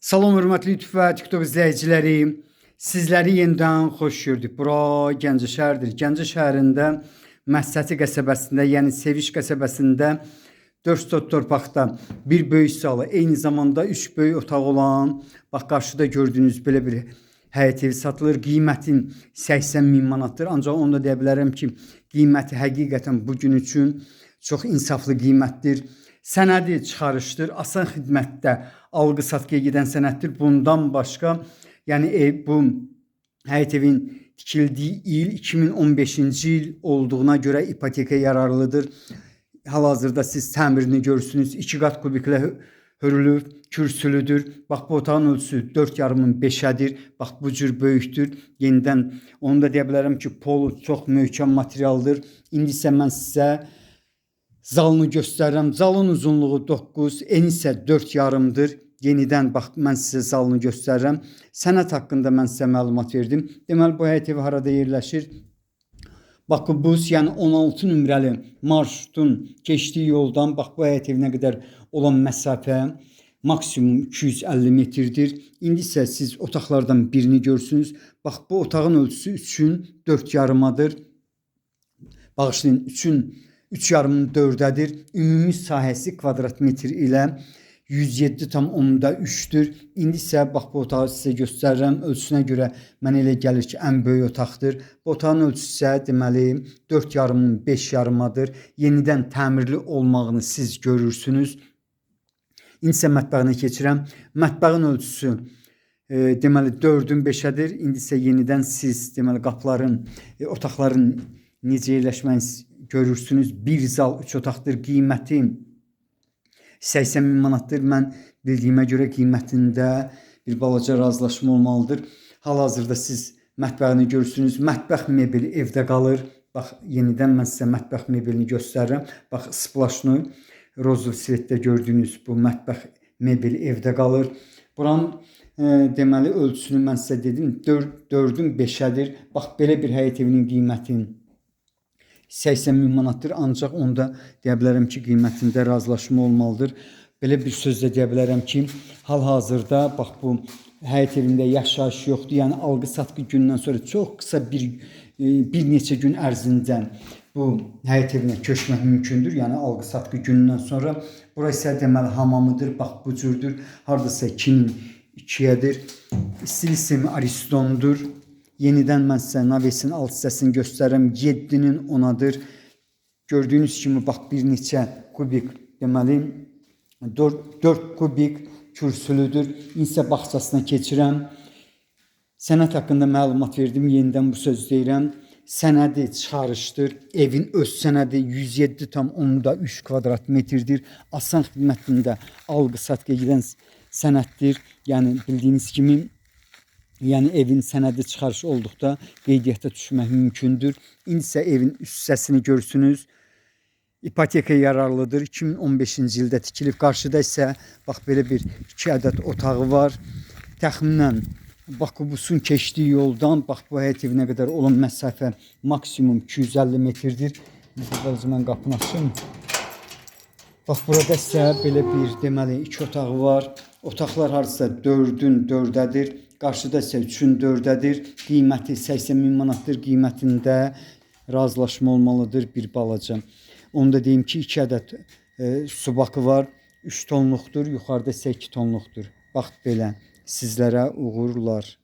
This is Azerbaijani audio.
Salam hörmətli YouTube və TikTok izləyiciləri. Sizləri yenidən xoş gördük. Bura Gəncə şəhəridir. Gəncə şəhərində Məsəti qəsəbəsində, yəni Seviş qəsəbəsində 4 sot torpaqda bir böyük salı, eyni zamanda 3 böyük otaq olan, bax qarşıda gördüyünüz belə bir həyət evi satılır. Qiymətin 80 min manatdır. Ancaq onu da deyə bilərəm ki, qiyməti həqiqətən bugün üçün çox insaflı qiymətdir. Sənədi çıxarışdır, asan xidmətdə alqı-satqıya gedən sənəddir. Bundan başqa, yəni bu həyət evin tikildiyi il 2015-ci il olduğuna görə ipoteka yararlıdır. Hal-hazırda siz təmirini görürsünüz. 2 qat kubiklə hörülüb, kürsülüdür. Bax bu otağın ölçüsü 4,5-in 5-ədir. Bax bu cür böyükdür. Yenidən onu da deyə bilərəm ki, polu çox möhkəm materialdır. İndi isə mən sizə zalını göstərirəm. Zalın uzunluğu 9, eni isə 4,5-dır. Yenidən bax mən sizə zalını göstərirəm. Sənəd haqqında mən sizə məlumat verdim. Deməli bu həyət evi harada yerləşir? Bakı-Bus, yəni 16 nömrəli marşrutun keçdiyi yoldan bax bu həyət evinə qədər olan məsafə maksimum 250 metrdir. İndi isə siz otaqlardan birini görsünüz. Bax bu otağın ölçüsü 3-ün 4,5-adır. Bağışlayın, 3-ün 3,5-ın 4-ədir. Ümumi sahəsi kvadrat metr ilə 107,3-dür. İndi isə bax bu otağı sizə göstərirəm. Ölçüsünə görə mənə elə gəlir ki, ən böyük otaqdır. Bu otağın ölçüsü isə deməli 4,5-in 5,5-adır. Yenidən təmirli olmağını siz görürsünüz. İndi isə mətbəxinə keçirəm. Mətbəxin ölçüsü deməli 4-ün 5-ədir. İndi isə yenidən siz deməli qapıların, otaqların necə yerləşməyini görürsünüz. Bir zal 3 otaqdır. Qiyməti 80 min manatdır. Mən bildiyimə görə qiymətində bir balaca razılaşma olmalıdır. Hal-hazırda siz mətbəxini görürsünüz. Mətbəx mebeli evdə qalır. Bax yenidən mən sizə mətbəx mebelini göstərirəm. Bax splaşlı rozov svetdə gördüyünüz bu mətbəx mebeli evdə qalır. Buranın deməli ölçüsünü mən sizə dedim 4-ün 5-ədir. Bax belə bir həyət evinin qiyməti 80 min manatdır. Ancaq onda deyə bilərəm ki, qiymətində razılaşma olmalıdır. Belə bir sözlə deyə bilərəm ki, hal-hazırda bax bu həyət evində yaşayış yoxdur. Yəni alqı-satqı gündən sonra çox qısa bir neçə gün ərzində bu həyət evinə köçmək mümkündür. Yəni alqı-satqı gündən sonra. Bura isə deməli hamamıdır. Bax bu cürdür. Hardasa 2-2-yədir. Stil sistemi Aristondur. Yenidən mən sizə navesin alt hissəsini göstərirəm. 7-nin 10-adır. Gördüyünüz kimi bax bir neçə kubik deməli 4 kubik kürsülüdür. İnsə bağçasına keçirəm. Sənəd haqqında məlumat verdim. Yenidən bu söz deyirəm. Sənədi çıxarışdır. Evin öz sənədi 107,3 kvadrat metrdir. Asan xidmətində alqı-satqıya gedən sənəddir. Yəni bildiyiniz kimi yəni evin sənədi çıxarış olduqda qeydiyyata düşmək mümkündür. İndi isə evin üst hissəsini görürsünüz. İpoteka yararlıdır. 2015-ci ildə tikilib. Qarşıda isə bax belə bir 2 ədəd otağı var. Təxminən Bakı-Busun keçdiyi yoldan bax bu həyət evinə qədər olan məsafə maksimum 250 metrdir. Əvvəlcə mən qapını açım. Bax burada isə belə bir deməli 2 otağı var. Otaqlar hardasa 4-ün 4-ədir. Qarşıda isə 3-ün 4-ədir. Qiyməti 80 min manatdır. Qiymətində razılaşma olmalıdır bir balaca. Onu da deyim ki, 2 ədəd su bakı var. 3 tonluqdur. Yuxarıda isə 2 tonluqdur. Bax belə. Sizlərə uğurlar.